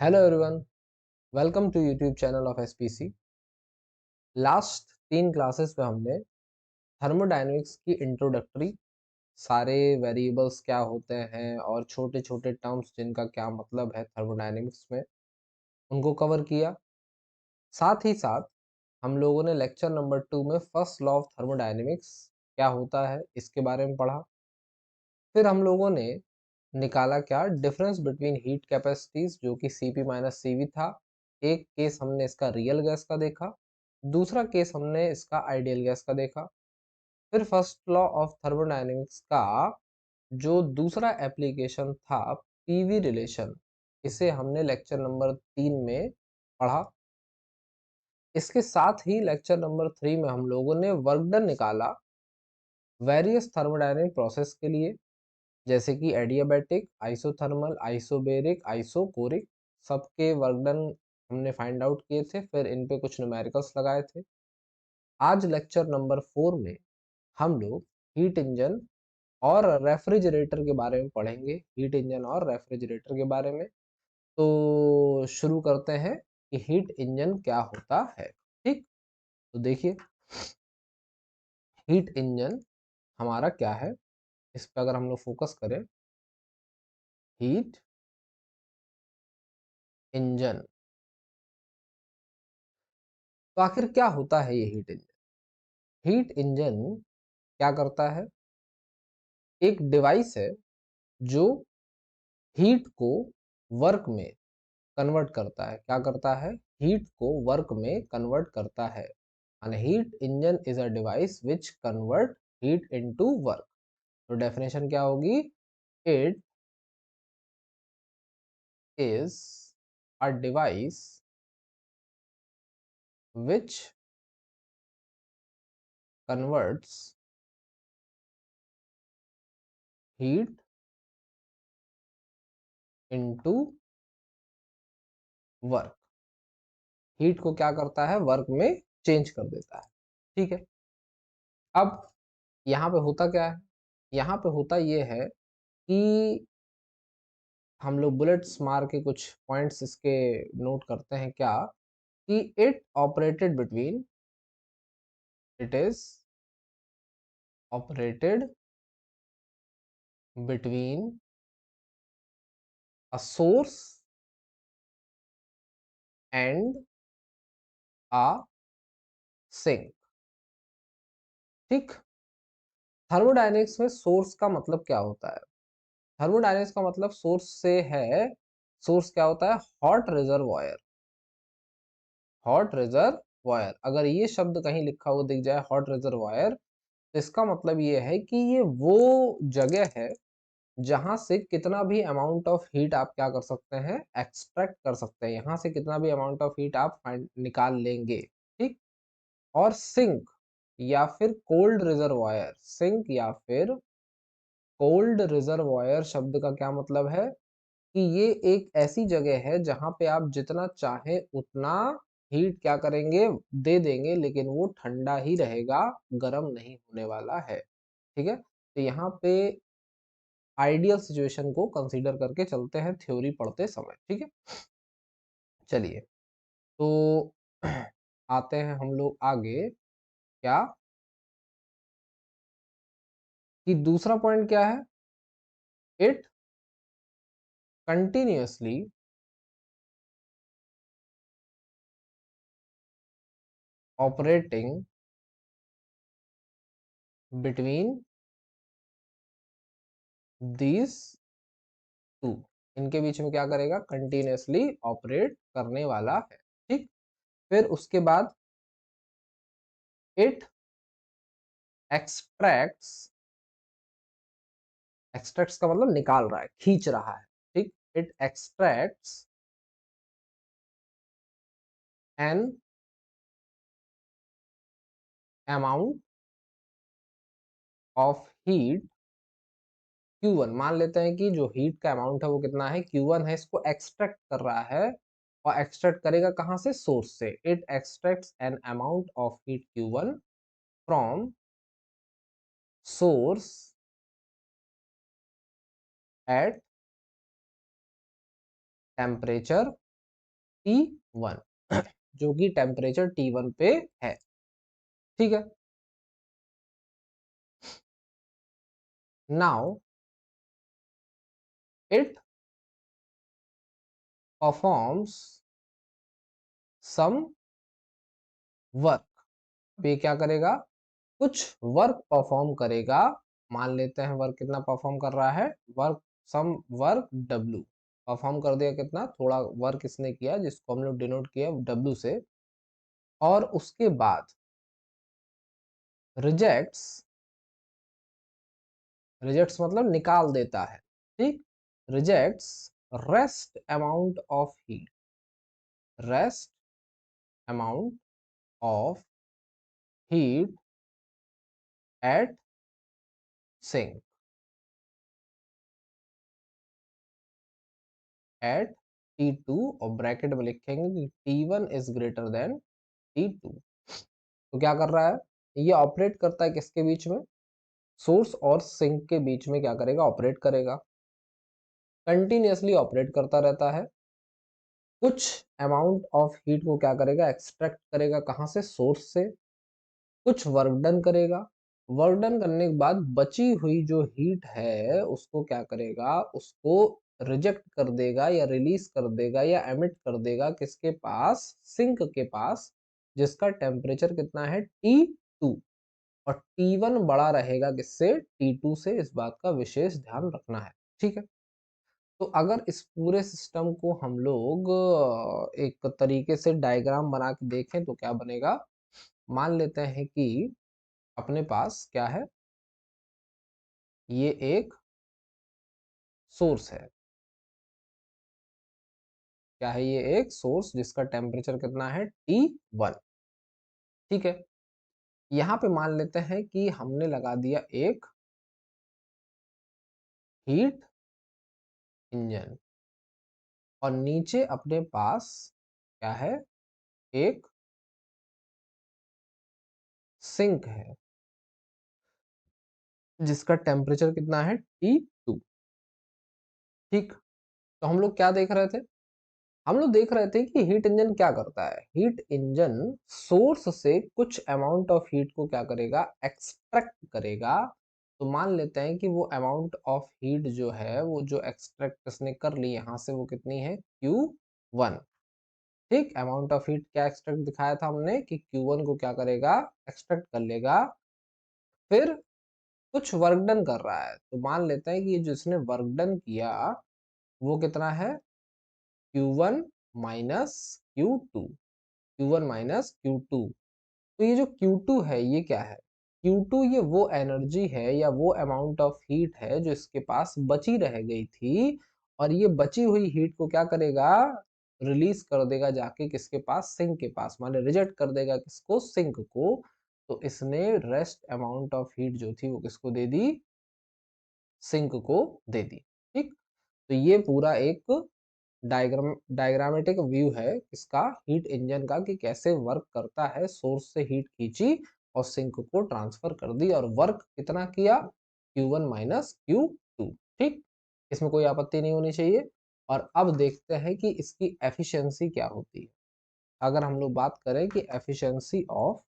Hello everyone, welcome to YouTube channel of SPC. Last 3 classes में हमने thermodynamics की introductory, सारे वेरिएबल्स क्या होते हैं और छोटे छोटे टर्म्स जिनका क्या मतलब है थर्मोडायनेमिक्स में, उनको कवर किया। साथ ही साथ हम लोगों ने लेक्चर नंबर 2 में फर्स्ट लॉ ऑफ थर्मोडायनेमिक्स क्या होता है इसके बारे में पढ़ा। फिर हम लोगों ने निकाला क्या डिफरेंस बिटवीन हीट कैपेसिटीज, जो कि Cp माइनस Cv था। एक केस हमने इसका रियल गैस का देखा, दूसरा केस हमने इसका आइडियल गैस का देखा। फिर फर्स्ट लॉ ऑफ थर्मोडायनेमिक्स का जो दूसरा एप्लीकेशन था, पीवी रिलेशन, इसे हमने लेक्चर नंबर 3 में पढ़ा। इसके साथ ही लेक्चर नंबर 3 में हम लोगों ने वर्क डन निकाला वेरियस थर्मोडायनेमिक प्रोसेस के लिए, जैसे कि एडियाबैटिक, आइसोथर्मल, आइसोबेरिक, आइसोकोरिक, सबके वर्क डन हमने फाइंड आउट किए थे। फिर इन पे कुछ न्यूमेरिकल्स लगाए थे। आज लेक्चर नंबर 4 में हम लोग हीट इंजन और रेफ्रिजरेटर के बारे में पढ़ेंगे। हीट इंजन और रेफ्रिजरेटर के बारे में तो शुरू करते हैं कि हीट इंजन क्या होता है। ठीक, तो देखिए, हीट इंजन हमारा क्या है, इस पर अगर हम लोग फोकस करें, हीट इंजन तो आखिर क्या होता है ये हीट इंजन। हीट इंजन क्या करता है, एक डिवाइस है जो हीट को वर्क में कन्वर्ट करता है। क्या करता है, हीट को वर्क में कन्वर्ट करता है। And heat engine is a device which convert heat into work. तो डेफिनेशन क्या होगी, it is a device which converts heat into work. Heat को क्या करता है, वर्क में चेंज कर देता है। ठीक है, अब यहाँ पे होता क्या है, यहाँ पे होता ये है कि हम लोग बुलेट्स मार के कुछ पॉइंट्स इसके नोट करते हैं। क्या कि it operated between, it is operated between a source and a sink. ठीक, थर्मोडायनेमिक्स में सोर्स का मतलब क्या होता है, थर्मोडायनेमिक्स का मतलब सोर्स से है। सोर्स क्या होता है, हॉट रिजर्वायर। हॉट रिजर्वायर, अगर ये शब्द कहीं लिखा हुआ दिख जाए हॉट रिजर्वायर, तो इसका मतलब ये है कि ये वो जगह है जहां से कितना भी अमाउंट ऑफ हीट आप क्या कर सकते हैं, एक्सट्रैक्ट कर सकते हैं। यहाँ से कितना भी अमाउंट ऑफ हीट आप निकाल लेंगे। ठीक, और सिंक या फिर कोल्ड रिजर्वायर, सिंक या फिर कोल्ड रिजर्वायर शब्द का क्या मतलब है कि ये एक ऐसी जगह है जहां पे आप जितना चाहे उतना हीट क्या करेंगे, दे देंगे, लेकिन वो ठंडा ही रहेगा, गर्म नहीं होने वाला है। ठीक है, तो यहाँ पे आइडियल सिचुएशन को कंसीडर करके चलते हैं थ्योरी पढ़ते समय। ठीक है, चलिए, तो आते हैं हम लोग आगे। क्या कि दूसरा पॉइंट क्या है, it continuously operating between these two, इनके बीच में क्या करेगा, कंटिन्यूअसली ऑपरेट करने वाला है। ठीक, फिर उसके बाद इट एक्सट्रैक्ट्स, एक्सट्रैक्ट्स का मतलब निकाल रहा है, खींच रहा है। ठीक, it extracts an amount of heat Q1। मान लेते हैं कि जो हीट का अमाउंट है वो कितना है, Q1 है, इसको एक्सट्रैक्ट कर रहा है। और एक्सट्रैक्ट करेगा कहां से, सोर्स से। It extracts an amount of heat Q1 from source at temperature T1 जो कि टेम्परेचर T1 पे है, ठीक है। Now it performs some work. ये क्या करेगा, कुछ वर्क परफॉर्म करेगा। मान लेते हैं वर्क कितना परफॉर्म कर रहा है, work some work W perform कर दिया, कितना थोड़ा वर्क इसने किया जिसको हम लोग डिनोट किया W से, और उसके बाद रिजेक्ट्स, रिजेक्ट्स मतलब निकाल देता है, ठीक, rejects rest amount of heat, rest amount of heat at sink at T2, और ब्रैकेट में लिखेंगे कि T1 is greater than T2। तो क्या कर रहा है, ये ऑपरेट करता है किसके बीच में, सोर्स और सिंक के बीच में क्या करेगा, ऑपरेट करेगा, कंटिन्यूअसली ऑपरेट करता रहता है। कुछ अमाउंट ऑफ हीट को क्या करेगा, एक्सट्रैक्ट करेगा, कहाँ से, सोर्स से। कुछ वर्क डन करेगा, वर्क डन करने के बाद बची हुई जो हीट है उसको क्या करेगा, उसको रिजेक्ट कर देगा या रिलीज कर देगा या एमिट कर देगा किसके पास, सिंक के पास, जिसका टेम्परेचर कितना है T2, और T1 बड़ा रहेगा किससे, T2 से। इस बात का विशेष ध्यान रखना है, ठीक है। तो अगर इस पूरे सिस्टम को हम लोग एक तरीके से डायग्राम बना के देखें तो क्या बनेगा, मान लेते हैं कि अपने पास क्या है, ये एक सोर्स है, क्या है, ये एक सोर्स जिसका टेम्परेचर कितना है T1, ठीक है। यहाँ पे मान लेते हैं कि हमने लगा दिया एक हीट इंजन, और नीचे अपने पास क्या है, एक सिंक है जिसका टेम्परेचर कितना है T2, ठीक। तो हम लोग क्या देख रहे थे, हम लोग देख रहे थे कि हीट इंजन क्या करता है, हीट इंजन सोर्स से कुछ अमाउंट ऑफ हीट को क्या करेगा, एक्सट्रैक्ट करेगा। तो मान लेते हैं कि वो अमाउंट ऑफ हीट जो है, वो जो एक्सट्रैक्ट इसने कर ली यहाँ से, वो कितनी है, Q1, ठीक। अमाउंट ऑफ हीट क्या एक्सट्रैक्ट दिखाया था हमने कि Q1 को क्या करेगा, एक्सट्रैक्ट कर लेगा। फिर कुछ वर्क डन कर रहा है, तो मान लेते हैं कि ये जिसने वर्क डन किया वो कितना है, Q1 minus Q2, Q1 minus Q2। तो ये जो Q2 है ये क्या है, Q2 ये वो एनर्जी है या वो अमाउंट ऑफ हीट है जो इसके पास बची रह गई थी, और ये बची हुई हीट को क्या करेगा, रिलीज कर देगा जाके किसके पास, सिंक के पास, माने रिजेक्ट कर देगा किसको, सिंक को। तो इसने रेस्ट अमाउंट ऑफ हीट जो थी वो किसको दे दी, सिंक को दे दी, ठीक। तो ये पूरा एक डायग्रामेटिक व्यू है इसका, हीट इंजन का, कि कैसे वर्क करता है, सोर्स से हीट खींची और सिंक को ट्रांसफर कर दी, और वर्क कितना किया, Q1 माइनस Q2, ठीक। इसमें कोई आपत्ति नहीं होनी चाहिए। और अब देखते हैं कि इसकी एफिशिएंसी क्या होती है। अगर हम लोग बात करें कि efficiency of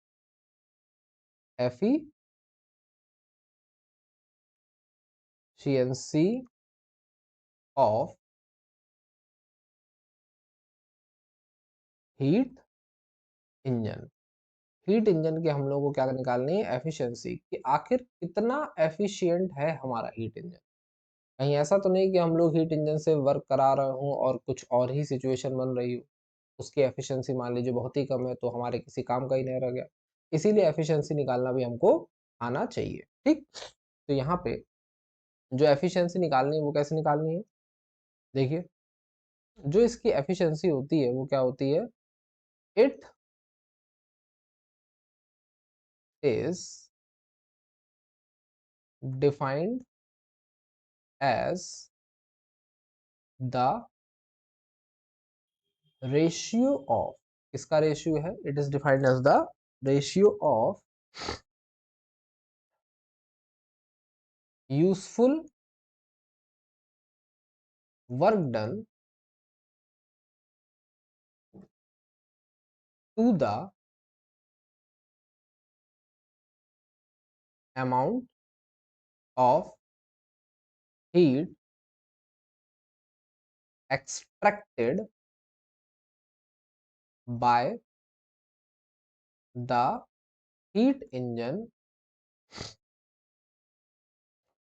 heat engine, heat engine की हम लोग को क्या निकालनी है, एफिशिएंसी, कि आखिर कितना एफिशिएंट है हमारा हीट इंजन। कहीं ऐसा तो नहीं कि हम लोग हीट इंजन से वर्क करा रहे हों और कुछ और ही सिचुएशन बन रही हो, उसकी एफिशिएंसी मान लीजिए बहुत ही कम है तो हमारे किसी काम का ही नहीं रह गया। इसीलिए एफिशिएंसी निकालना भी हमको आना चाहिए, ठीक। तो यहाँ पे जो एफिशिएंसी निकालनी है वो कैसे निकालनी है, देखिए, जो इसकी एफिशिएंसी होती है वो क्या होती है, it is defined as the ratio of, किसका रेशियो है, it is defined as the ratio of useful work done to the amount of heat extracted by the heat engine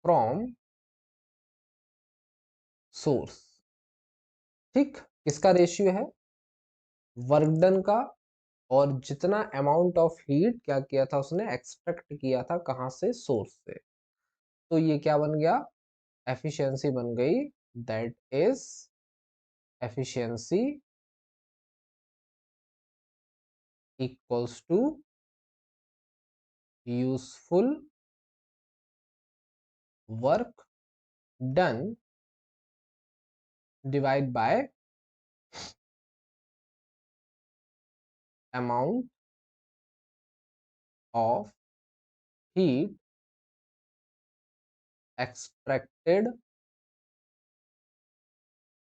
from source। ठीक, किसका रेशियो है? Work done का, और जितना amount of heat क्या किया था उसने, एक्सट्रैक्ट किया था कहां से? सोर्स से। तो ये क्या बन गया? एफिशिएंसी बन गई, that is efficiency equals to useful work done divide by amount of heat extracted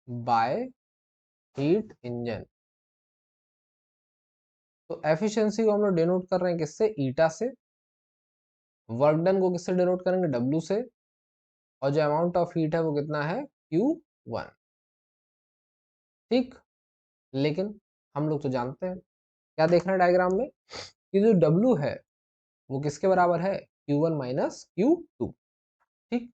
by heat engine. तो एफिशिएंसी को हम लोग डिनोट कर रहे हैं किससे? ईटा से। वर्क डन को किससे डिनोट करेंगे? डब्ल्यू से। और जो अमाउंट ऑफ हीट है वो कितना है? Q1। ठीक, लेकिन हम लोग तो जानते हैं, क्या देख रहे हैं डायग्राम में, कि जो W है वो किसके बराबर है? Q1 minus Q2। ठीक,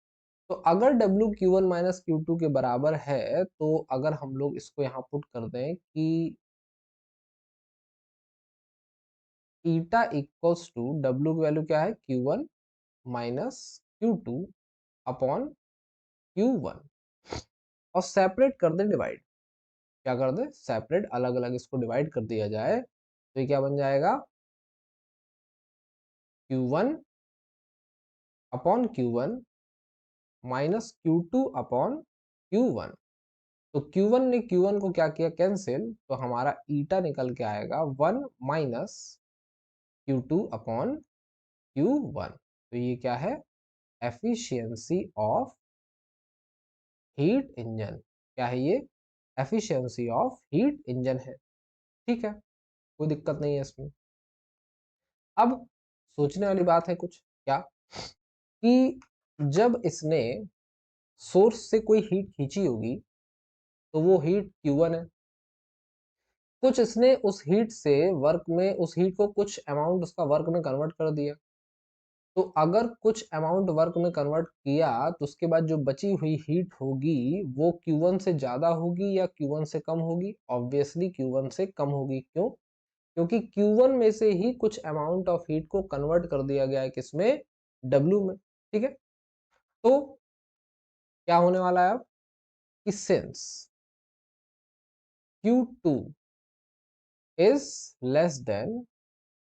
तो अगर W Q1 माइनस Q2 के बराबर है, तो अगर हम लोग इसको यहाँ पुट कर दें कि ईटा इक्वल्स टू W की वैल्यू क्या है? Q1 minus Q2 upon Q1, और सेपरेट कर दे, डिवाइड। क्या कर दे? सेपरेट, अलग अलग इसको डिवाइड कर दिया जाए, तो ये क्या बन जाएगा? Q1 upon Q1 minus Q2 upon Q1। तो Q1 ने Q1 को क्या किया? कैंसिल, तो हमारा ईटा निकल के आएगा 1 माइनस Q2 अपॉन Q1। तो ये क्या है? Efficiency of heat engine. क्या है ये? एफिशिएंसी ऑफ हीट इंजन है। ठीक है, कोई दिक्कत नहीं है इसमें। अब सोचने वाली बात है कुछ, क्या, कि जब इसने सोर्स से कोई हीट खींची होगी, तो वो हीट Q1 है। कुछ इसने उस हीट से वर्क में, उस हीट को कुछ अमाउंट उसका वर्क में कन्वर्ट कर दिया। तो अगर कुछ अमाउंट वर्क में कन्वर्ट किया, तो उसके बाद जो बची हुई हीट होगी वो Q1 से ज्यादा होगी या Q1 से कम होगी? ऑब्वियसली Q1 से कम होगी। क्यों? क्योंकि Q1 में से ही कुछ अमाउंट ऑफ हीट को कन्वर्ट कर दिया गया है किसमें? W में। ठीक है, तो क्या होने वाला है अब, कि since Q2 is less than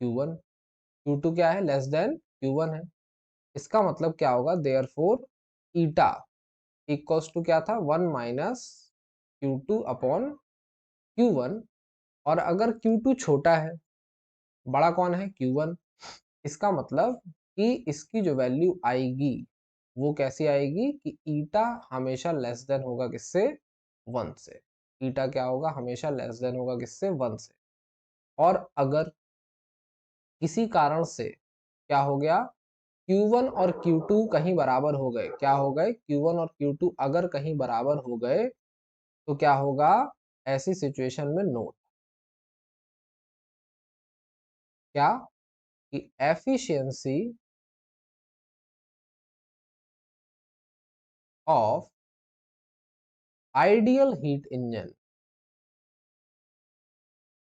Q1, Q2 क्या है? लेस देन Q1 है। इसका मतलब क्या होगा? देयरफॉर ईटा इक्वल्स टू क्या था? 1 माइनस Q2 अपॉन Q1। और अगर Q2 छोटा है, बड़ा कौन है? Q1। इसका मतलब कि इसकी जो वैल्यू आएगी वो कैसी आएगी, कि ईटा हमेशा लेस देन होगा किससे? 1 से। ईटा क्या होगा? हमेशा लेस देन होगा किससे? 1 से। और अगर किसी कारण से क्या हो गया, Q1 और Q2 कहीं बराबर हो गए, क्या हो गए? Q1 और Q2 अगर कहीं बराबर हो गए, तो क्या होगा ऐसी सिचुएशन में? नोट क्या, कि efficiency of ideal heat engine,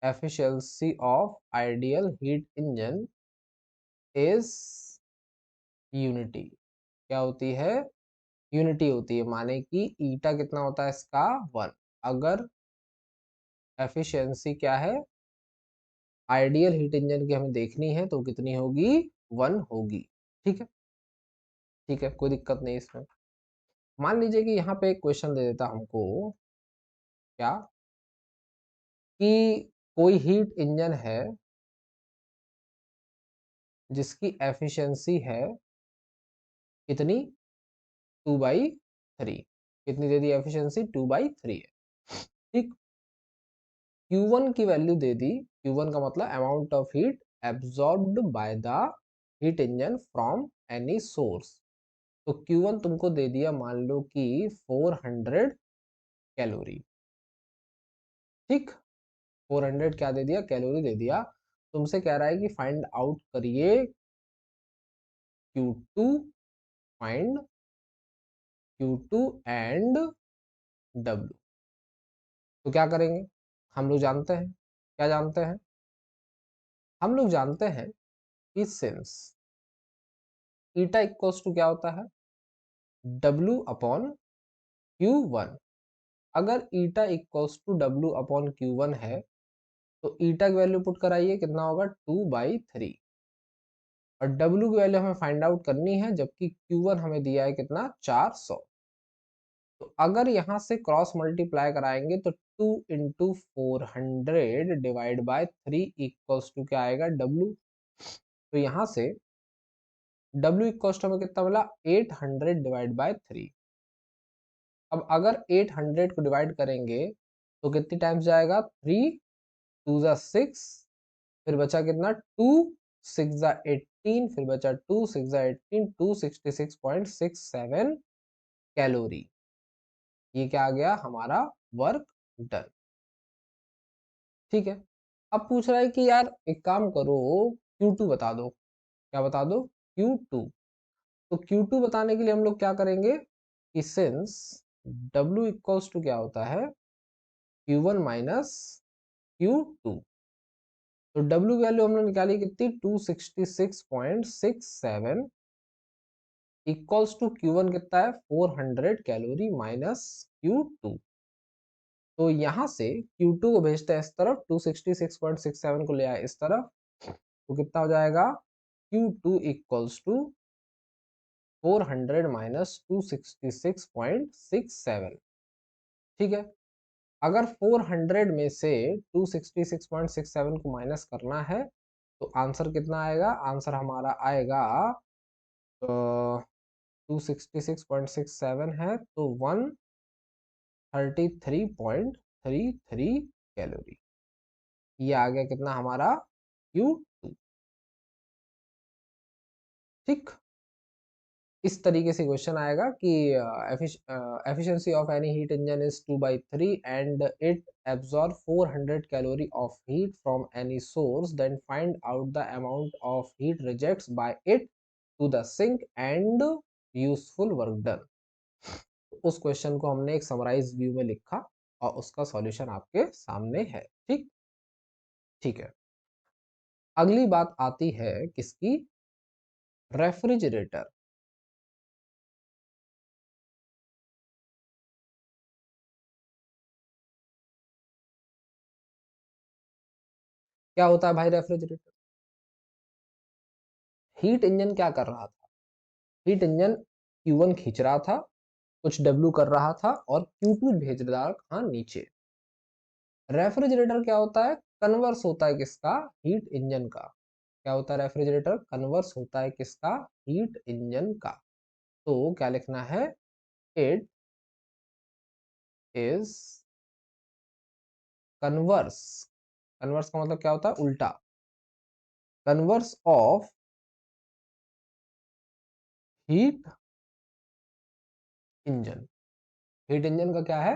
efficiency of ideal heat engine is unity. क्या होती है? यूनिटी होती है, माने कि ईटा कितना होता है इसका? 1। अगर एफिशिएंसी क्या है आइडियल हीट इंजन की हमें देखनी है, तो कितनी होगी? 1 होगी। ठीक है, ठीक है, कोई दिक्कत नहीं इसमें। मान लीजिए कि यहाँ पे एक क्वेश्चन दे देता हमको, क्या, कि कोई हीट इंजन है जिसकी एफिशिएंसी है कितनी? 2/3। कितनी दे दी एफिशिएंसी? 2/3 है। ठीक, Q1 की वैल्यू दे दी, Q1 का मतलब amount of heat absorbed by the heat engine from any source. तो Q1 तुमको दे दिया, मान लो कि 400 कैलोरी, ठीक। 400 क्या दे दिया, कैलोरी दे दिया। तुमसे कह रहा है कि फाइंड आउट करिए Q2, find Q2 and W। तो क्या करेंगे, हम लोग जानते हैं, क्या जानते हैं, हम लोग जानते हैं कि सिंस ईटा इक्वल्स टू क्या होता है, W अपॉन Q1। अगर eta equals to W upon Q1 है तो ईटा की वैल्यू पुट कराइए, कितना होगा 2/3, और W की वैल्यू हमें फाइंड आउट करनी है, जबकि Q1 हमें दिया है कितना 400। तो अगर यहाँ से क्रॉस मल्टीप्लाई कराएंगे तो 2 into 400 divide by 3 equals to क्या आएगा W। तो यहाँ से W इक्वल्स टू हमें कितना मिला 800 डिवाइड बाय 3। अब अगर 800 को डिवाइड करेंगे तो कितनी टाइम्स जाएगा, 3 2 जा 6, फिर बचा कितना 2 6 जा 18, फिर बचा 2 6 जा 18, 266.67 कैलोरी। ये क्या आ गया हमारा वर्क डन, ठीक है। अब पूछ रहा है कि यार एक काम करो, Q2 बता दो, क्या बता दो, Q2। तो Q2 बताने के लिए हम लोग क्या करेंगे कि सिंस W इक्वल्स टू क्या होता है Q1 माइनस Q2, तो W की वैल्यू हमने निकाली कितनी 266.67 इक्वल्स टू Q1 कितना है 400 कैलोरी माइनस Q2। तो यहाँ से Q2 को भेजते हैं इस तरफ, 266.67 को ले आए इस तरफ, तो कितना हो जाएगा Q2 इक्वल्स टू 400 माइनस 266.67, ठीक है। अगर 400 में से 266.67 को माइनस करना है तो आंसर कितना आएगा, आंसर हमारा आएगा 266.67 है तो 133.33 कैलोरी। ये आ गया कितना हमारा Q2, ठीक। इस तरीके से क्वेश्चन आएगा कि efficiency of any heat engine is 2/3 and it absorb 400 calorie of heat from any source, then find out the amount of heat rejects by it to the sink and useful work done. उस question को हमने एक summarise view में लिखा और उसका solution आपके सामने है, ठीक, ठीक है। अगली बात आती है किसकी, रेफ्रिजरेटर। क्या होता है भाई रेफ्रिजरेटर, हीट इंजन क्या कर रहा था, हीट इंजन Q1 खींच रहा था, कुछ W कर रहा था और Q2 भेज रहा था नीचे। रेफ्रिजरेटर क्या होता है, कन्वर्स होता है किसका, हीट इंजन का। क्या होता है रेफ्रिजरेटर, कन्वर्स होता है किसका, हीट इंजन का। तो क्या लिखना है, इट इज कन्वर्स, कन्वर्स का मतलब क्या होता है, उल्टा, converse of heat engine. Heat engine का क्या है,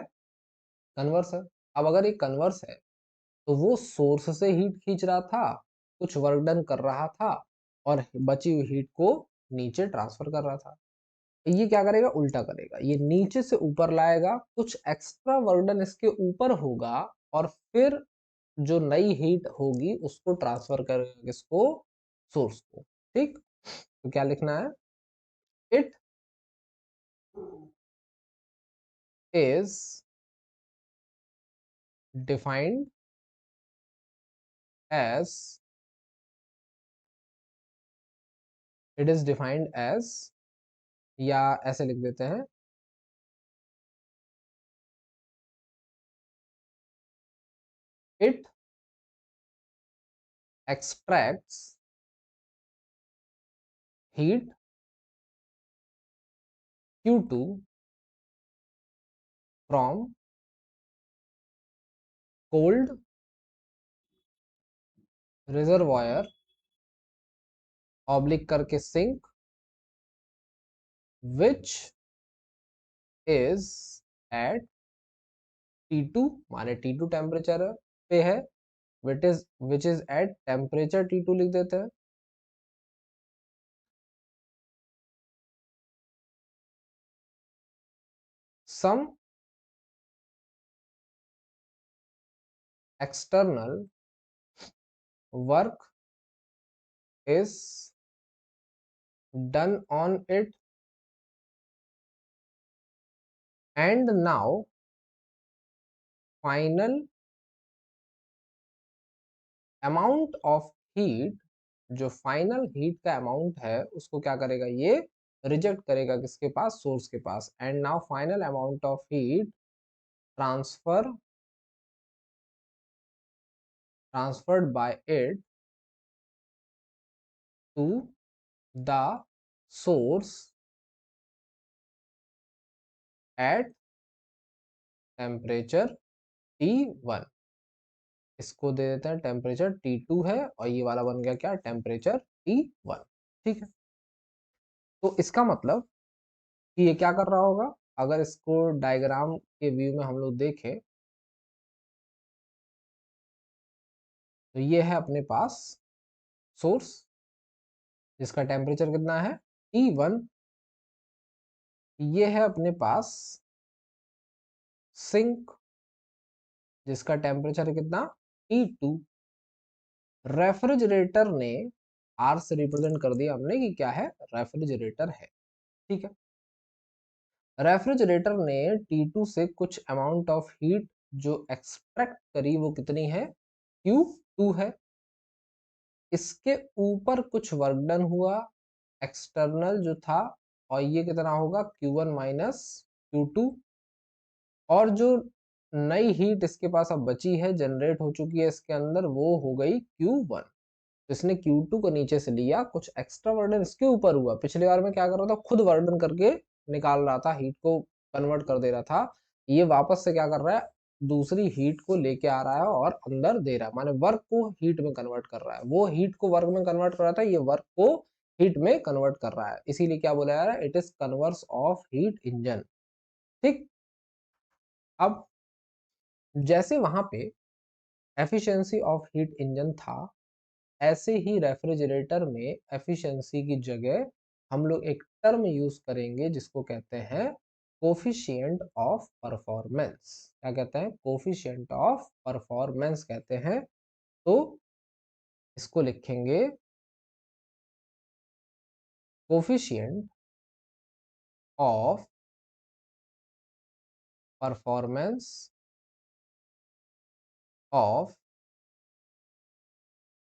कन्वर्स है। अब अगर ये कन्वर्स है तो वो सोर्स से हीट खींच रहा था, कुछ वर्क डन कर रहा था और बची हुई हीट को नीचे ट्रांसफर कर रहा था। ये क्या करेगा, उल्टा करेगा, ये नीचे से ऊपर लाएगा, कुछ एक्स्ट्रा वर्क डन इसके ऊपर होगा और फिर जो नई हीट होगी उसको ट्रांसफर करेगा किसको, सोर्स को, ठीक। तो क्या लिखना है, it is defined as, it is defined as, या ऐसे लिख देते हैं, it extracts heat Q2 from cold reservoir oblique करके sink which is at T2, माने T2 टेम्परेचर पे है, विच इज एट टेम्परेचर T2 लिख देते हैं। Some external work is done on it and now final amount of heat, जो final heat का amount है उसको क्या करेगा, ये रिजेक्ट करेगा किसके पास, सोर्स के पास। And now final amount of heat transfer transferred by it to the source at temperature T1। इसको दे देते हैं टेम्परेचर T2 है, और ये वाला बन गया क्या, टेम्परेचर T1। ठीक है, तो इसका मतलब कि ये क्या कर रहा होगा, अगर इसको डायग्राम के व्यू में हम लोग देखें तो ये है अपने पास सोर्स जिसका टेम्परेचर कितना है, T1। ये है अपने पास सिंक जिसका टेम्परेचर है कितना, T2। रेफ्रिजरेटर ने R से रिप्रेजेंट कर दिया हमने कि क्या है, रेफ्रिजरेटर है। ठीक है, रेफ्रिजरेटर ने T2 से कुछ अमाउंट ऑफ हीट जो एक्सट्रैक्ट करी वो कितनी है, Q2 है। इसके ऊपर कुछ वर्क डन हुआ एक्सटर्नल जो था, और ये कितना होगा, Q1 माइनस Q2। और जो नई हीट इसके पास अब बची है, जनरेट हो चुकी है इसके अंदर, वो हो गई Q1। तो इसने Q2 को नीचे से लिया, कुछ एक्स्ट्रा वर्डन इसके ऊपर हुआ। पिछले बार में क्या कर रहा था, खुद वर्डन करके निकाल रहा था, हीट को कन्वर्ट कर दे रहा था। ये वापस से क्या कर रहा है, दूसरी हीट को लेके आ रहा है और अंदर दे रहा है, माने वर्क को हीट में कन्वर्ट कर रहा है। वो हीट को वर्क में कन्वर्ट कर रहा था, ये वर्क को हीट में कन्वर्ट कर रहा है, इसीलिए क्या बोला जा रहा है, it is converse of heat engine. ठीक, अब जैसे वहां पे एफिशिएंसी ऑफ हीट इंजन था, ऐसे ही रेफ्रिजरेटर में एफिशिएंसी की जगह हम लोग एक टर्म यूज करेंगे जिसको कहते हैं कोफिशिएंट ऑफ परफॉर्मेंस। क्या कहते हैं, कोफिशिएंट ऑफ परफॉर्मेंस कहते हैं। तो इसको लिखेंगे coefficient of performance of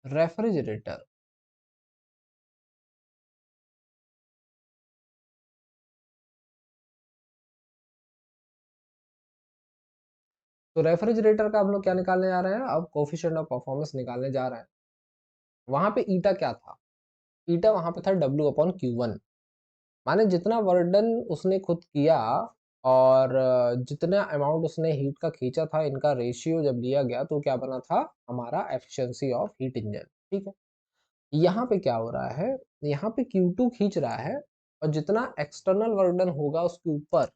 refrigerator. तो रेफ्रिजरेटर का हम लोग क्या निकालने जा रहे हैं, अब कोफिशिएंट ऑफ परफॉर्मेंस निकालने जा रहे हैं। वहां पे ईटा क्या था, ईटा वहां पे था W/Q1। माने जितना वर्डन उसने खुद किया और जितना अमाउंट उसने हीट का खींचा था, इनका रेशियो जब लिया गया तो क्या बना था, हमारा एफिशिएंसी ऑफ हीट इंजन। ठीक है, यहाँ पे क्या हो रहा है, यहाँ पे Q2 खींच रहा है, और जितना एक्सटर्नल वर्डन होगा उसके ऊपर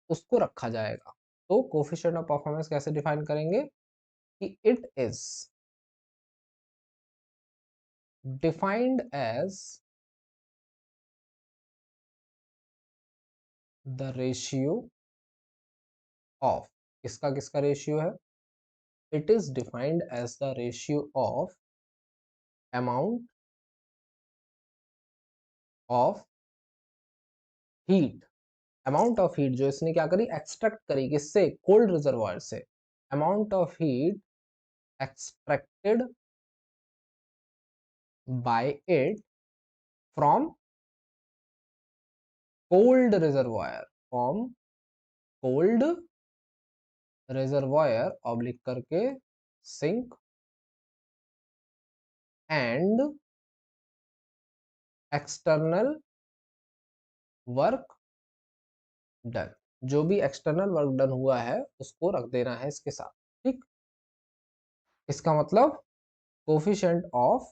उसको रखा जाएगा। तो कोफिशिएंट ऑफ परफॉर्मेंस कैसे डिफाइन करेंगे कि it is defined as the ratio of, किसका किसका रेशियो है, it is defined as the ratio of amount of heat, amount of heat जो इसने क्या करी, एक्सट्रैक्ट करी, किससे, कोल्ड रिजर्वायर से। amount of heat extracted by it from cold reservoir, from cold reservoir oblique करके sink and external work done. जो भी एक्सटर्नल वर्क डन हुआ है उसको रख देना है इसके साथ। ठीक, इसका मतलब कोफिशिएंट ऑफ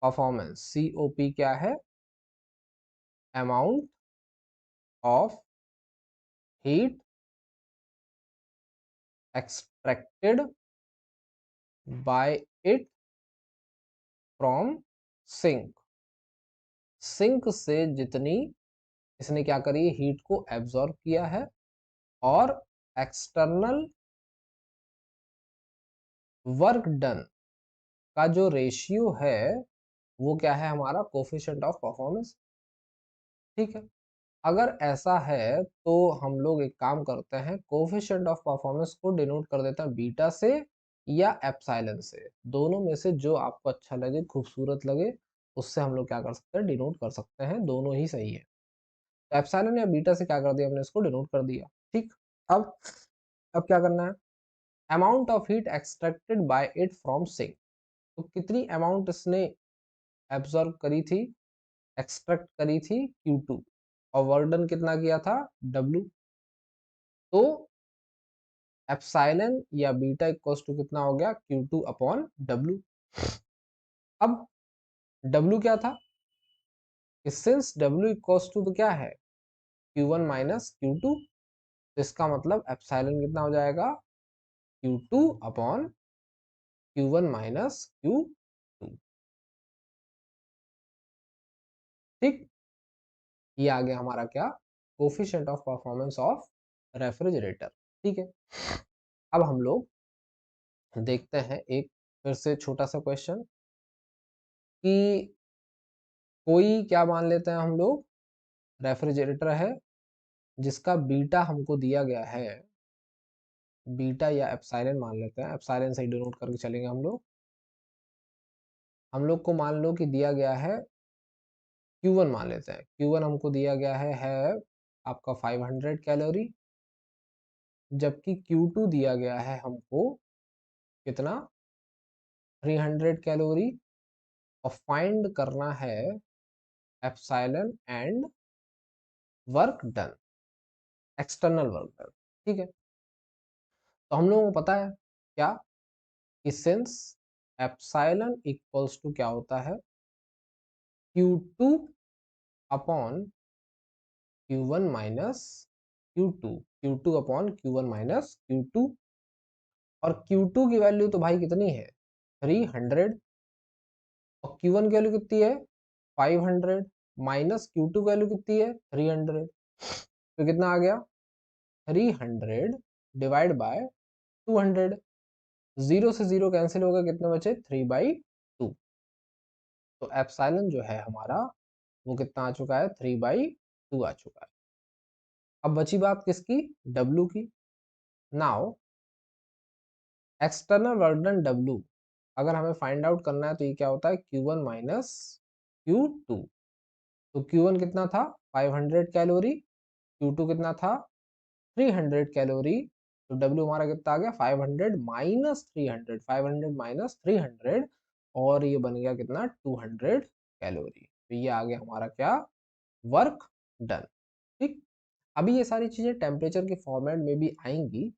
परफॉर्मेंस, COP क्या है? Amount of heat extracted by it from sink. Sink से जितनी इसने क्या करी, हीट को एब्जॉर्ब किया है, और एक्सटर्नल वर्क डन का जो रेशियो है वो क्या है हमारा? Coefficient of performance. ठीक है, अगर ऐसा है तो हम लोग एक काम करते हैं, कोफिशिएंट ऑफ परफॉर्मेंस को डिनोट कर देते हैं बीटा से या एप्सिलॉन से। दोनों में से जो आपको अच्छा लगे, खूबसूरत लगे, उससे हम लोग क्या कर सकते हैं? डिनोट कर सकते हैं। दोनों ही सही है। तो एप्सिलॉन या बीटा से क्या कर दिया हमने? इसको डिनोट कर दिया। ठीक, अब अब क्या करना है? Amount of heat extracted by it from sink. तो कितनी अमाउंट इसने एब्जॉर्ब करी थी, एक्सट्रैक्ट करी थी? Q2। और वर्क डन कितना किया था? W। तो एप्सिलॉन या बीटा इक्वल्स टू कितना हो गया? Q2 upon W। अब W क्या था? सिंस W इक्वल्स टू तो क्या है? Q1 minus Q2। तो इसका मतलब एप्सिलॉन कितना हो जाएगा? Q2 upon Q1 minus Q2। ठीक, ये आ गया हमारा क्या? Coefficient of performance of refrigerator. ठीक है, अब हम लोग देखते हैं एक फिर से छोटा सा क्वेश्चन कि कोई क्या मान लेते हैं हम लोग? रेफ्रिजरेटर है जिसका बीटा हमको दिया गया है, बीटा या एप्सिलॉन मान लेते हैं, एप्सिलॉन से डिनोट करके चलेंगे हम लोग। हम लोग को मान लो कि दिया गया है Q1 मान लेते हैं। Q1 हमको दिया गया है आपका 500 कैलोरी, जबकि Q2 दिया गया है हमको कितना? 300 कैलोरी। और फाइंड करना है epsilon and work done, external work done. ठीक है, तो हम लोगों को पता है क्या कि सिंस एप्सिलॉन इक्वल्स टू क्या होता है? Q2 upon Q1 minus Q2, Q2 upon Q1 minus Q2। और Q2 की वैल्यू तो भाई कितनी है? 300। और Q1 की वैल्यू कितनी है? 500 माइनस Q2 की वैल्यू कितनी है? 300। तो कितना आ गया? 300 डिवाइड बाय 200। जीरो से जीरो कैंसिल होगा, कितने बचे? 3/2। तो एप्सिलॉन जो है हमारा वो कितना आ चुका है? 3/2 आ चुका है। अब बची बात किसकी? W की। Now external work done W अगर हमें फाइंड आउट करना है तो ये क्या होता है? Q1 minus Q2। तो Q1 कितना था? 500 कैलोरी। Q2 कितना था? 300 कैलोरी। तो W हमारा कितना आ गया? 500 माइनस 300, 500 माइनस 300, और ये बन गया कितना? 200 कैलोरी। तो ये आ गया हमारा क्या? Work done. ठीक, अभी ये सारी चीजें टेम्परेचर के फॉर्मेट में भी आएंगी,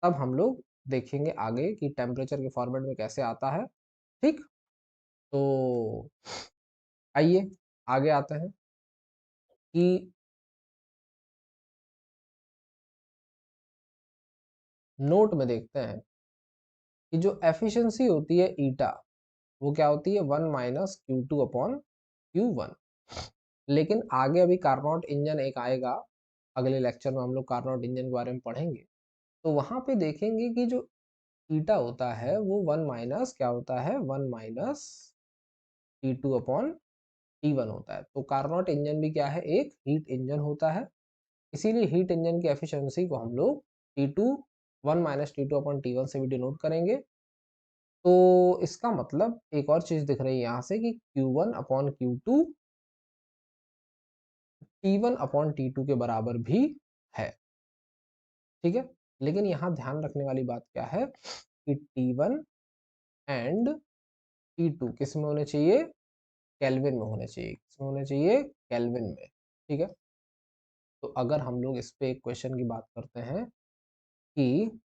तब हम लोग देखेंगे आगे कि टेम्परेचर के फॉर्मेट में कैसे आता है। ठीक, तो आइए आगे आते हैं कि नोट में देखते हैं कि जो एफिशिएंसी होती है ईटा, वो क्या होती है? 1 माइनस Q2 अपॉन Q1। लेकिन आगे अभी कार्नोट इंजन एक आएगा, अगले लेक्चर में हम लोग कार्नोट इंजन के बारे में पढ़ेंगे। तो वहां पे देखेंगे कि जो ईटा होता है वो 1 माइनस क्या होता है? 1 माइनस T2 अपॉन T1 होता है। तो कार्नोट इंजन भी क्या है? एक हीट इंजन होता है। इसीलिए हीट इंजन की एफिशिएंसी को हम लोग T2 1 minus T2 upon T1 से भी डिनोट करेंगे। तो इसका मतलब एक और चीज दिख रही है यहाँ से कि Q1 upon Q2 T1 upon T2 के बराबर भी है। ठीक है, लेकिन यहाँ ध्यान रखने वाली बात क्या है कि T1 एंड T2 किस में होने चाहिए? केल्विन में होने चाहिए। किस में होने चाहिए? केल्विन में। ठीक है, तो अगर हम लोग इस पे एक क्वेश्चन की बात करते हैं कि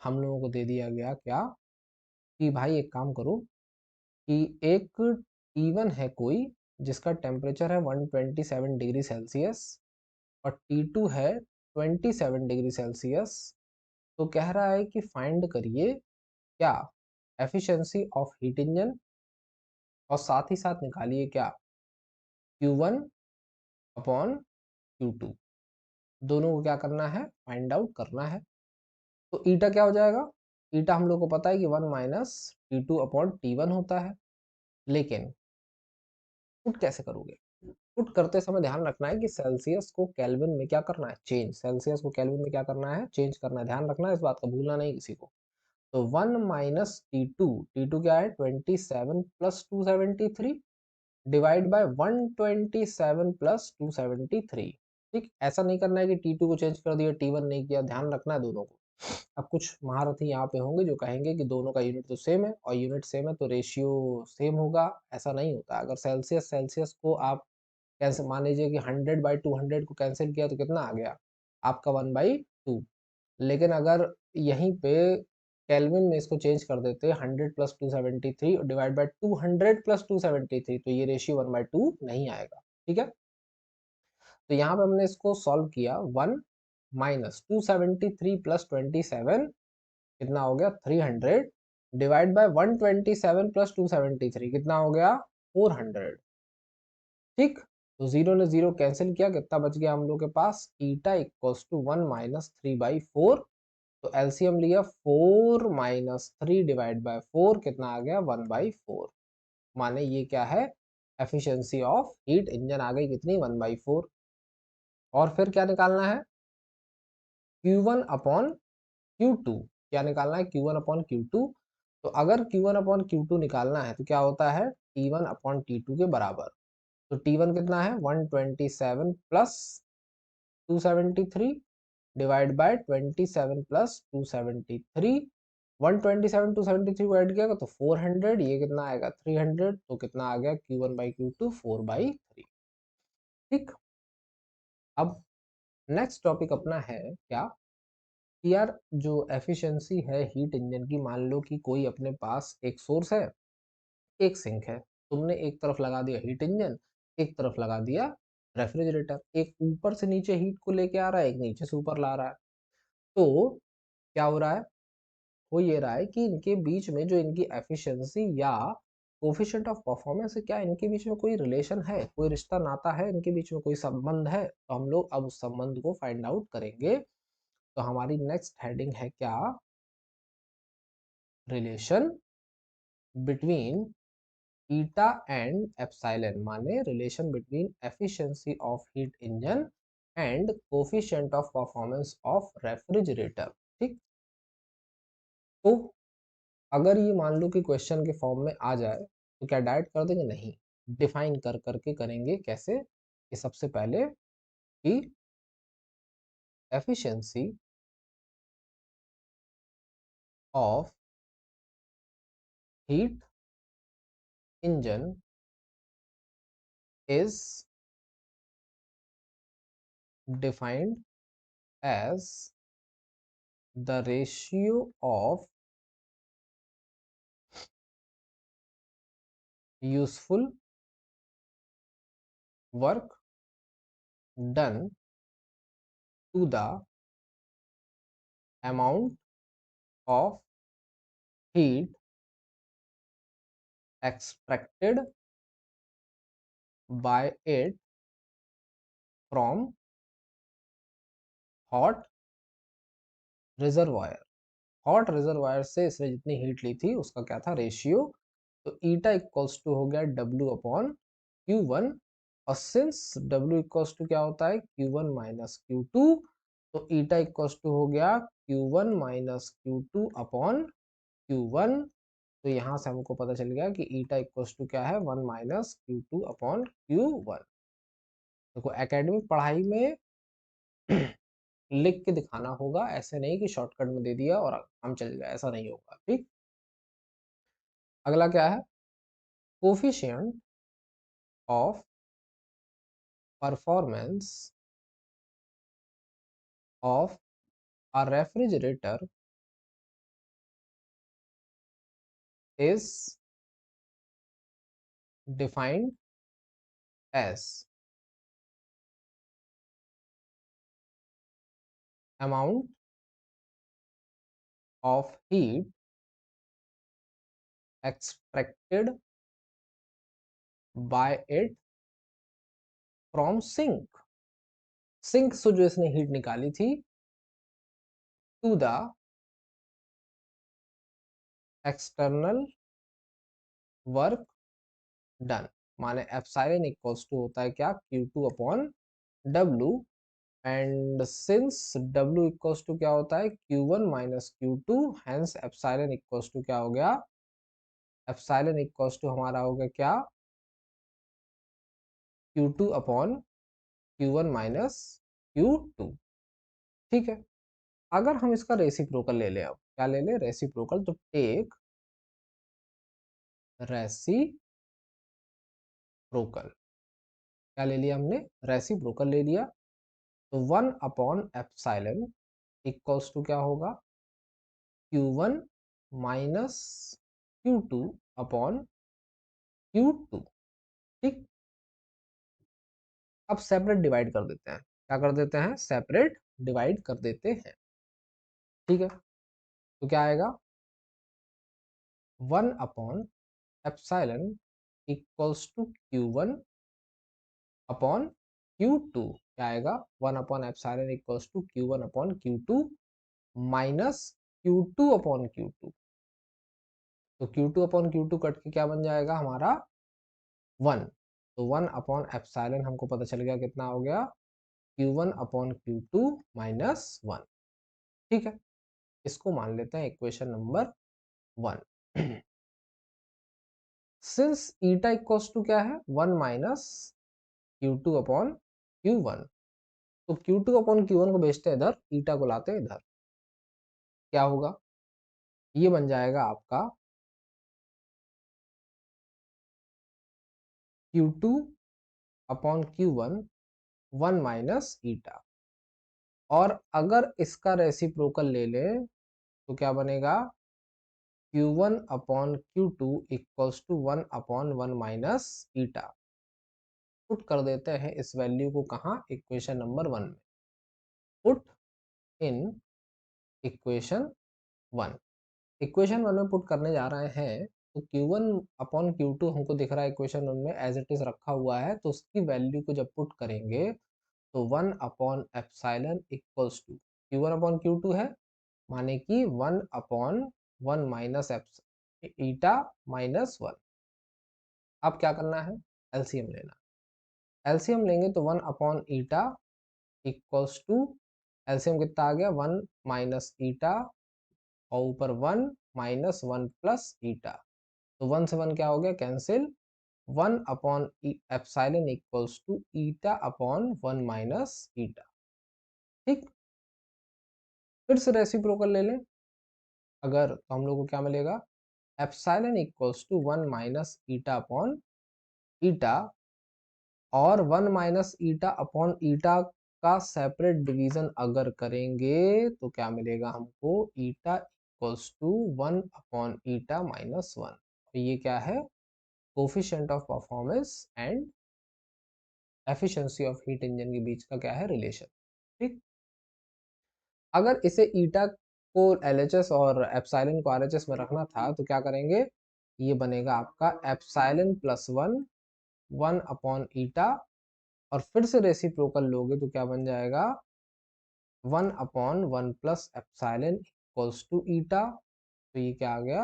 हम लोगों को दे दिया गया क्या कि भाई एक काम करो, कि एक T1 है कोई जिसका टेम्परेचर है 127 डिग्री सेल्सियस और T2 है 27 डिग्री सेल्सियस। तो कह रहा है कि फाइंड करिए क्या एफिशिएंसी ऑफ हीट इंजन और साथ ही साथ निकालिए क्या Q1 अपॉन Q2। दोनों को क्या करना है, फाइंड आउट करना है। तो ईटा क्या हो जाएगा, ईटा हम लोग को पता है कि 1 माइनस T2 अपॉन T1 होता है। लेकिन पुट कैसे करोगे, पुट करते समय ध्यान रखना है कि सेल्सियस को केल्विन में क्या करना है, चेंज। सेल्सियस को केल्विन में क्या करना है, चेंज करना है। ध्यान रखना है, इस बात का भूलना नहीं किसी को। तो 1 माइनस T2, T2 क्या है 27 प्लस 273 डिवाइड बाय 127 प्लस 273। ठीक, ऐसा नहीं करना है कि T2 को चेंज कर दिया T1 नहीं किया, ध्यान रखना है दोनों को। अब कुछ महारथी यहाँ पे होंगे जो कहेंगे कि दोनों का यूनिट तो सेम है और यूनिट सेम है तो रेशियो सेम होगा। ऐसा नहीं होता। अगर सेल्सियस सेल्सियस को आप कैंसिल, मान लीजिए कि 100/200 को कैंसिल किया तो कितना आ गया आपका 1/2। लेकिन अगर यहीं पे केल्विन में इसको चेंज कर देते 100 प्लस 273 डिवाइड बाय 200 प्लस 273 तो ये रेशियो 1/2 नहीं आएगा। ठीक है, तो यहाँ पे हमने इसको सॉल्व किया। 1 माइनस 273 प्लस 27 कितना हो गया 300 डिवाइड बाय 127 प्लस 273 कितना हो गया 400। ठीक, तो जीरो ने जीरो कैंसिल किया, कितना बच गया हम लोग के पास, ईटा इक्वल्स टू 1 माइनस 3/4। तो एलसीएम लिया 4 माइनस 3 डिवाइड बाय 4 कितना आ गया 1/4। माने ये क्या है, एफिशिएंसी ऑफ हीट इंजन आ गई कितनी 1/4। और फिर क्या निकालना है Q1 अपॉन Q2। क्या निकालना है Q1 अपॉन Q2। तो अगर Q1 अपॉन Q2 निकालना है तो क्या होता है T1 अपॉन T2 के बराबर। तो T1 कितना है 127 प्लस 273 डिवाइड बाय 27 प्लस 273। 127 273 को ऐड किया तो 400, ये कितना आएगा 300। तो कितना आ गया Q1/Q2 4/3। ठीक, अब नेक्स्ट टॉपिक अपना है क्या कि यार जो एफिशिएंसी है हीट इंजन की, मान लो कि कोई अपने पास एक सोर्स है, एक सिंक है। तुमने एक तरफ लगा दिया हीट इंजन, एक तरफ लगा दिया रेफ्रिजरेटर। एक ऊपर से नीचे हीट को लेके आ रहा है, एक नीचे से ऊपर ला रहा है। तो क्या हो रहा है, हो ये रहा है कि इनके बीच में जो इनकी एफिशिएंसी या कोफिशिएंट ऑफ परफॉर्मेंस है, क्या इनके बीच में कोई रिलेशन है, कोई रिश्ता नाता है, इनके बीच में कोई संबंध है। तो हम लोग अब उस संबंध को फाइंड आउट करेंगे। तो हमारी नेक्स्ट हेडिंग है क्या, relation between eta and epsilon. माने relation between efficiency of heat engine and coefficient of performance of refrigerator. ठीक, तो अगर ये मान लो कि क्वेश्चन के फॉर्म में आ जाए तो क्या डायरेक्ट कर देंगे, नहीं, डिफाइन कर करके करेंगे। कैसे, कि सबसे पहले कि efficiency of heat engine is defined as the ratio of useful work done to the amount of heat extracted by it from hot reservoir। Hot reservoir से इसने जितनी हीट ली थी उसका क्या था रेशियो। तो ईटा इक्वल्स टू हो गया W अपॉन Q1। और सिंस W इक्वल्स टू क्या होता है Q1 माइनस Q2, तो ईटा इक्वल्स टू हो गया Q1 minus Q2 upon Q1। तो यहाँ से हमको पता चल गया कि ईटा इक्वल्स टू क्या है 1 माइनस Q2 अपॉन Q1। देखो एकेडमिक पढ़ाई में लिख के दिखाना होगा, ऐसे नहीं कि शॉर्टकट में दे दिया और हम चल गए, ऐसा नहीं होगा। ठीक, अगला क्या है, coefficient of performance of a refrigerator is defined as amount of heat extracted by it from sink. Sink से जो इसने हीट निकाली थी to the external work done, माने एप्सिलॉन इक्वल्स टू होता है क्या, Q2 upon W, and since W equals to क्या होता है Q1 minus Q2, hence epsilon equals to क्या हो गया, एप्सिलॉन इक्वल्स टू हमारा हो गया क्या, Q2 upon Q1 minus Q2। ठीक है, अगर हम इसका रेसिप्रोकल ले लें, अब क्या ले लें, रेसिप्रोकल, तो टेक रेसिप्रोकल, क्या ले लिया हमने, रेसिप्रोकल ले लिया, तो 1 अपॉन एप्सिलॉन इक्वल्स टू क्या होगा, Q1 minus Q2 upon Q2। ठीक, अब सेपरेट डिवाइड कर देते हैं, क्या कर देते हैं, सेपरेट डिवाइड कर देते हैं। ठीक है, तो क्या आएगा, 1 upon epsilon equals to Q1 upon Q2, क्या आएगा, 1 upon epsilon equals to Q1 upon Q2 minus Q2 upon Q2, तो Q2 अपॉन Q2 कट के क्या बन जाएगा हमारा 1, तो 1 अपॉन एप्सिलॉन हमको पता चल गया कितना हो गया, Q1 अपॉन Q2 माइनस 1। ठीक है, इसको मान लेते हैं equation number 1। Since eta equals to क्या है, 1 माइनस Q2 अपॉन Q1, तो Q2 अपॉन Q1 को भेजते हैं इधर, ईटा को लाते हैं इधर, क्या होगा, ये बन जाएगा आपका Q2 अपॉन Q1 1 माइनस ईटा, और अगर इसका रेसिप्रोकल ले लें तो क्या बनेगा, Q1 upon Q2 equals to 1 upon 1 minus eta. Put कर देते हैं इस वैल्यू को कहाँ, इक्वेशन नंबर 1 में, पुट इन इक्वेशन 1, इक्वेशन 1 में पुट करने जा रहे हैं, तो Q1 अपॉन Q2 हमको दिख रहा है इक्वेशन 1 में एज इट इज रखा हुआ है, तो उसकी वैल्यू को जब पुट करेंगे तो 1 upon epsilon equals to Q1 upon Q2 है, माने कि 1 अपॉन 1 माइनस ईटा माइनस 1। अब क्या करना है, एलसीएम लेना, एलसीएम लेंगे तो 1 upon eta equals to, LCM कितना आ गया, 1 माइनस ईटा और ऊपर 1 माइनस 1 प्लस ईटा, तो 1 से 1 क्या हो गया, cancel, 1 upon epsilon equals to eta upon 1 minus eta. ठीक, फिर से रेसिप्रोकल ले लें अगर, तो हम लोग को क्या मिलेगा, epsilon equals to 1 minus eta upon eta, और 1 माइनस ईटा अपॉन ईटा का सेपरेट डिवीजन अगर करेंगे तो क्या मिलेगा हमको, eta equals to 1 upon eta minus 1, तो ये क्या है, coefficient of performance and efficiency of heat engine के बीच का क्या है, रिलेशन। ठीक, अगर इसे ईटा को एलएचएस और एप्सिलॉन को आरएचएस में रखना था तो क्या करेंगे, ये बनेगा आपका एप्सिलॉन प्लस 1 1 अपॉन ईटा, और फिर से रेसिप्रोकल लोगे तो क्या बन जाएगा, 1 upon 1 plus epsilon equals to eta, तो ये क्या आ गया,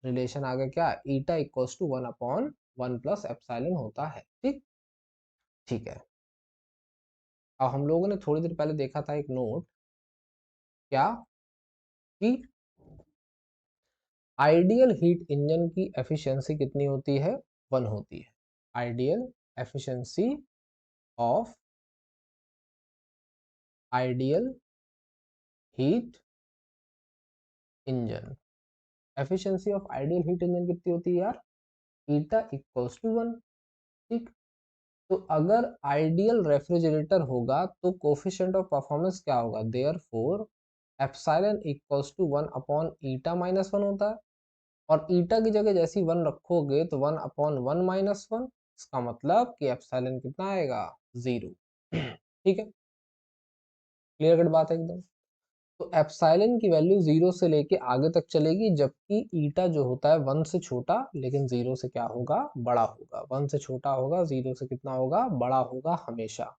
रिलेशन आ गया क्या, eta equals to 1 upon 1 plus epsilon होता है। ठीक, ठीक है, अब हम लोगों ने थोड़ी देर पहले देखा था एक नोट, क्या कि आइडियल हीट इंजन की एफिशिएंसी कितनी होती है, 1 होती है, ideal efficiency of ideal heat engine, efficiency of ideal heat engine कितनी होती है यार, ईटा इक्वल्स टू 1। ठीक, तो अगर आइडियल रेफ्रिजरेटर होगा तो कोफिशिएंट ऑफ परफॉर्मेंस क्या होगा, therefore epsilon equals to 1 upon eta minus 1 होता है, और ईटा की जगह जैसी 1 रखोगे तो 1/1 माइनस 1, इसका मतलब कि एप्सिलॉन कितना आएगा 0। ठीक है, क्लियर कट बात है एकदम। तो एप्सिलॉन की वैल्यू 0 से लेके आगे तक चलेगी, जबकि ईटा जो होता है 1 से छोटा लेकिन 0 से क्या होगा, बड़ा होगा। 1 से छोटा होगा, 0 से कितना होगा, बड़ा होगा हमेशा।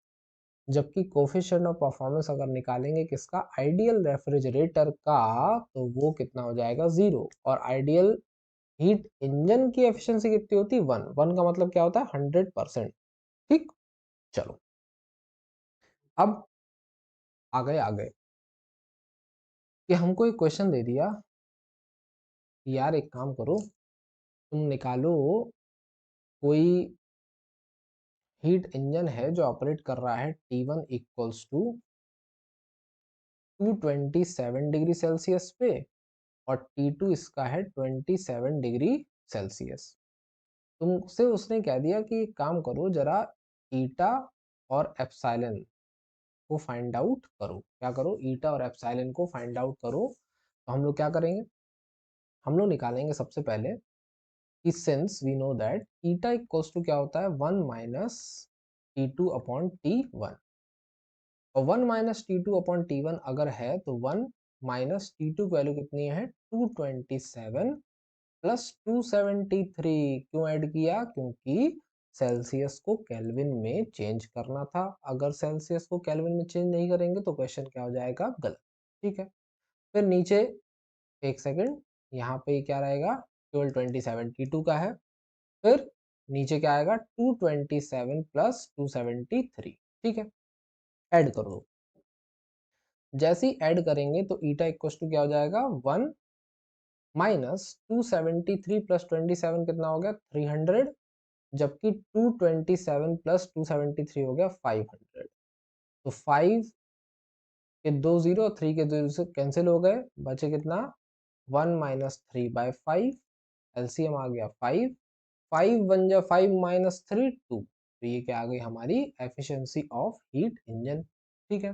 जबकि कोफिशिएंट ऑफ परफॉर्मेंस अगर निकालेंगे किसका, आइडियल रेफ्रिजरेटर का, तो वो कितना हो जाएगा 0। और आइडियल हीट इंजन की एफिशिएंसी कितनी होती है, 1। 1 का मतलब क्या होता है, 100%। ठीक, चलो अब आ गए कि हमको एक क्वेश्चन दे दिया कि यार एक काम करो, तुम निकालो कोई हीट इंजन है जो ऑपरेट कर रहा है T1 equals to 227 degree Celsius पे, और T2 इसका है 27 डिग्री सेल्सियस। तुमसे उसने कह दिया कि एक काम करो जरा, ईटा और एप्सिलॉन को फाइंड आउट करो। क्या करो, ईटा और एप्सिलॉन को फाइंड आउट करो। तो हम लोग क्या करेंगे, हम लोग निकालेंगे सबसे पहले कि since we know that eta equals to क्या होता है, 1 माइनस T2 अपॉन T1। और 1 माइनस T2 अपॉन T1 अगर है तो 1 माइनस T2 की वैल्यू कितनी है, 227 प्लस 273। क्यों ऐड किया, क्योंकि सेल्सियस को केल्विन में चेंज करना था। अगर सेल्सियस को केल्विन में चेंज नहीं करेंगे तो क्वेश्चन क्या हो जाएगा, गलत। ठीक है, फिर नीचे एक सेकंड, यहाँ पे क्या रहेगा, केवल 27 T2 का है। फिर नीचे क्या आएगा, 227 प्लस 273। ठीक है, ऐड कर दो। जैसे ही ऐड करेंगे तो ईटा इक्वल टू क्या हो जाएगा, 1 माइनस 273 प्लस 27 कितना हो गया, 300। जबकि 227 प्लस 273 हो गया 500। तो 5 के 2 0, 3 के 2 0 कैंसिल हो गए, बचे कितना, 1 माइनस 3/5। एलसीएम आ गया 5। 5 बन जा 5 माइनस 3 2। तो ये क्या आ गई हमारी एफिशिएंसी ऑफ हीट इंजन। ठीक है,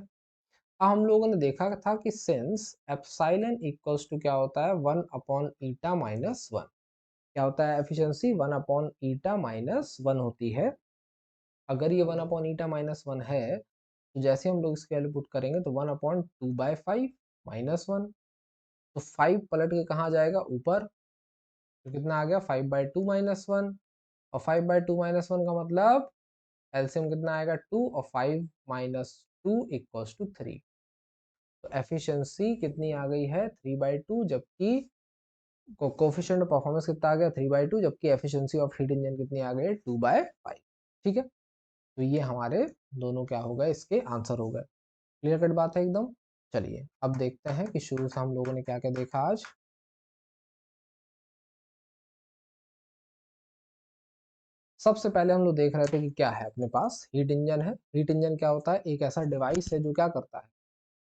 अब हम लोगों ने देखा था कि सिंस एप्सिलॉन इक्वल्स टू क्या होता है, 1 अपॉन ईटा माइनस 1। क्या होता है एफिशिएंसी, 1 अपॉन ईटा माइनस 1 होती है। अगर ये 1 अपॉन ईटा माइनस 1 है, तो जैसे हम लोग इसकी वैल्यू पुट करेंगे तो 1/2/5 माइनस 1। तो 5 पलट के कहाँ जाएगा, ऊपर। तो कितना आ गया, 5/2 माइनस 1। और 5/2 माइनस 1 का मतलब एलसीएम कितना आएगा, 2। और 5 माइनस 2 इक्वल्स टू 3। तो एफिशिएंसी कितनी आ गई है, 3/2। जबकि कोफिशिएंट ऑफ परफॉर्मेंस कितना आ गया, 3/2। जबकि एफिशिएंसी ऑफ हीट इंजन कितनी आ गई, 2/5। ठीक है, तो ये हमारे दोनों क्या हो गए, इसके आंसर हो गए। क्लियर कट बात है एकदम। चलिए अब देखते हैं कि शुरू से हम लोगों ने क्या क्या देखा आज। सबसे पहले हम लोग देख रहे थे कि क्या है अपने पास, हीट इंजन है। हीट इंजन क्या होता है, एक ऐसा डिवाइस है जो क्या करता है,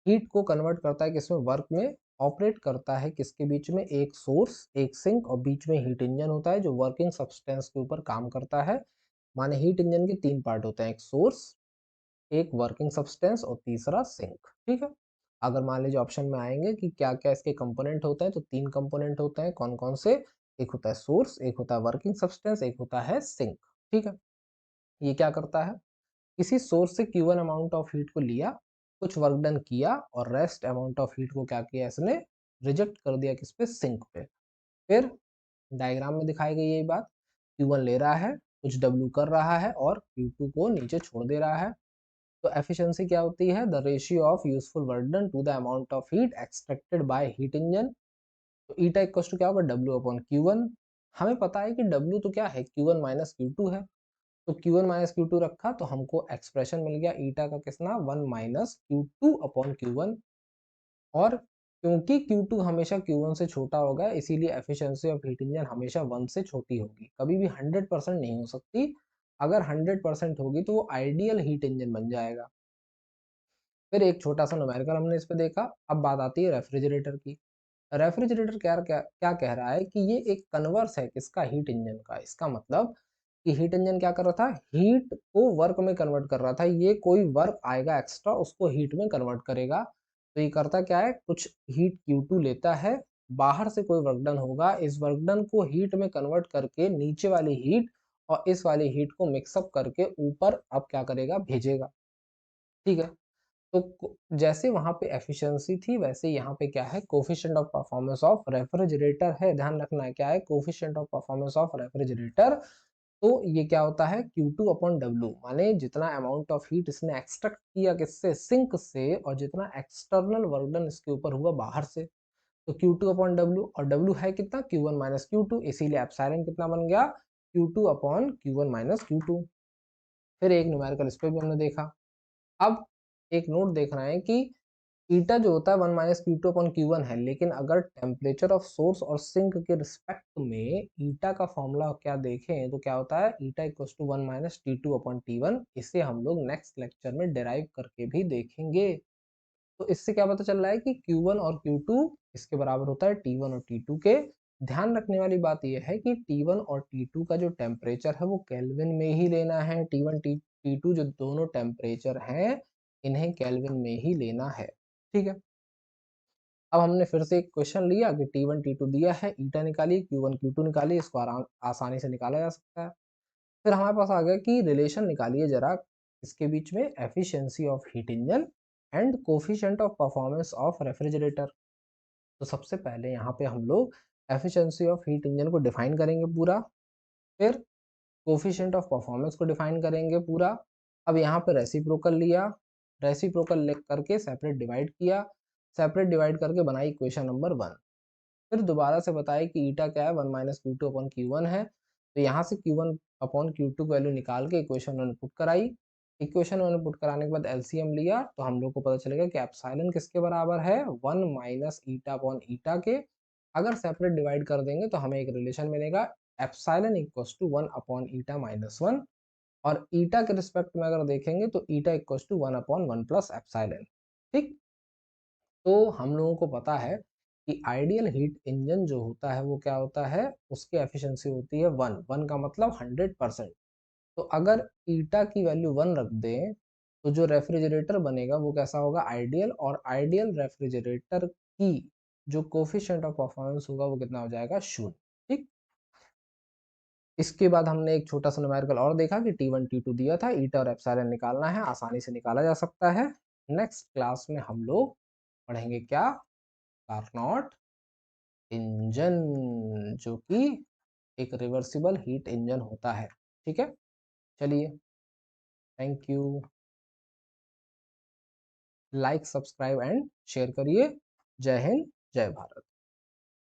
हीट को कन्वर्ट करता है किसमें, वर्क में। ऑपरेट करता है किसके बीच में, एक सोर्स, एक सिंक, और बीच में हीट इंजन होता है जो वर्किंग सब्सटेंस के ऊपर काम करता है। माने हीट इंजन के 3 पार्ट होते हैं, एक सोर्स, एक वर्किंग सब्सटेंस और तीसरा सिंक। ठीक है, अगर मान लीजिए ऑप्शन में आएंगे कि क्या क्या इसके कंपोनेंट होते हैं, तो 3 कंपोनेंट होते हैं। कौन कौन से, एक होता है सोर्स, एक होता है वर्किंग सब्सटेंस, एक होता है सिंक। ठीक है, ये क्या करता है, किसी सोर्स से Q1 अमाउंट ऑफ हीट को लिया, कुछ वर्क डन किया, और रेस्ट अमाउंट ऑफ हीट को क्या किया इसने, रिजेक्ट कर दिया किस पे, सिंक पे। फिर डायग्राम में दिखाई गई यही बात, Q1 ले रहा है, कुछ W कर रहा है, और Q2 को नीचे छोड़ दे रहा है। तो एफिशिएंसी क्या होती है, the ratio of useful work done to the amount of heat extracted by heat engine. तो ईटा इक्वल टू क्या होगा, W अपॉन Q1। हमें पता है कि W तो क्या है, Q1 माइनस Q2 है। तो Q1 माइनस Q2 रखा तो हमको एक्सप्रेशन मिल गया ईटा का कितना, 1 माइनस Q2 अपॉन Q1। और क्योंकि Q2 हमेशा Q1 से छोटा होगा, इसीलिए एफिशिएंसी ऑफ हीट इंजन हमेशा 1 से छोटी होगी, कभी भी 100% नहीं हो सकती। अगर 100% होगी तो वो आइडियल हीट इंजन बन जाएगा। फिर एक छोटा सा न्यूमेरिकल हमने इस पे देखा। अब बात आती है रेफ्रिजरेटर की। रेफ्रिजरेटर क्या क्या क्या कह रहा है कि ये एक कन्वर्स है किसका, हीट इंजन का। इसका मतलब कि हीट इंजन क्या कर रहा था, हीट को वर्क में कन्वर्ट कर रहा था। ये कोई वर्क आएगा एक्स्ट्रा, उसको हीट में कन्वर्ट करेगा। तो ये करता क्या है, कुछ हीट Q2 लेता है, बाहर से कोई वर्क डन होगा, इस वर्क डन को हीट में कन्वर्ट करके नीचे वाली हीट और इस वाली हीट को मिक्सअप करके ऊपर अब क्या करेगा, भेजेगा। ठीक है, तो जैसे वहां पे एफिशिएंसी थी वैसे यहाँ पे क्या है, coefficient of performance of refrigerator है। ध्यान रखना है क्या है, coefficient of performance of refrigerator. तो ये क्या होता है, Q2 अपॉन डब्ल्यू, माने जितना अमाउंट ऑफ हीट इसने एक्सट्रैक्ट किया किससे, सिंक से, और जितना एक्सटर्नल वर्क डन इसके ऊपर हुआ बाहर से। तो Q2 अपॉन डब्ल्यू, और डब्ल्यू है कितना, Q1 माइनस Q2, इसीलिए एप्सिलॉन कितना बन गया, Q2 upon Q1 minus Q2। फिर एक न्यूमेरिकल इस पे भी हमने देखा। अब एक नोट देखना है कि ईटा जो होता है 1 minus Q two upon Q one है, लेकिन अगर टेम्परेचर ऑफ सोर्स और सिंक के रिस्पेक्ट में ईटा का फॉर्मूला क्या देखें तो क्या होता है, eta equals to 1 minus T two upon T one. इसे हम लोग नेक्स्ट लेक्चर में डिराइव करके भी देखेंगे। तो इससे क्या पता चल रहा है कि Q1 और Q2 इसके बराबर होता है T1 और T2 के। ध्यान रखने वाली बात यह है कि T1 और T2 का जो टेम्परेचर है वो केल्विन में ही लेना है। T1 T2 जो दोनों टेम्परेचर हैं इन्हें केल्विन में ही लेना है। ठीक है, अब हमने फिर से एक क्वेश्चन लिया कि T1 T2 दिया है, ईटा निकालिए, Q1 Q2 निकालिए, इसको आसानी से निकाला जा सकता है। फिर हमारे पास आ गया कि रिलेशन निकालिए जरा इसके बीच में, efficiency of heat engine and coefficient of performance of refrigerator. तो सबसे पहले यहाँ पे हम लोग एफिशिएंसी ऑफ हीट इंजन को डिफाइन करेंगे पूरा, फिर कोफिशिएंट ऑफ परफॉर्मेंस को डिफाइन करेंगे पूरा। अब यहाँ पे रेसिप्रोकल लिया, रेसिप्रोकल लिख करके सेपरेट डिवाइड किया, सेपरेट डिवाइड करके बनाई इक्वेशन नंबर 1। फिर दोबारा से बताया कि ईटा क्या है, 1 minus Q two upon Q one है। तो यहाँ से Q1 अपॉन Q2 वैल्यू निकाल के इक्वेशन वन पुट कराई। इक्वेशन वन पुट कराने के बाद एलसीएम लिया तो हम लोग को पता चलेगा कि एप्सिलॉन किसके बराबर है, 1 माइनस ईटा अपॉन ईटा के। अगर सेपरेट डिवाइड कर देंगे तो हमें एक रिलेशन मिलेगा, epsilon equals to 1 upon eta minus 1। और ईटा के रिस्पेक्ट में अगर देखेंगे तो eta equals to 1 upon 1 plus epsilon. ठीक, तो हम लोगों को पता है कि आइडियल हीट इंजन जो होता है वो क्या होता है, उसकी एफिशिएंसी होती है 1, 1 का मतलब 100%। तो अगर ईटा की वैल्यू 1 रख दें तो जो रेफ्रिजरेटर बनेगा वो कैसा होगा, आइडियल। और आइडियल रेफ्रिजरेटर की जो कोफिशिएंट ऑफ परफॉर्मेंस होगा वो कितना हो जाएगा, 0। ठीक, इसके बाद हमने एक छोटा सा न्यूमेरिकल और देखा कि T1 T2 दिया था, ईटा और एप्सिलॉन निकालना है, आसानी से निकाला जा सकता है। नेक्स्ट क्लास में हम लोग पढ़ेंगे क्या, कार्नोट इंजन, जो कि एक रिवर्सिबल हीट इंजन होता है। ठीक है, चलिए, thank you. Like, subscribe and share करिए। जय हिंद, जय भारत।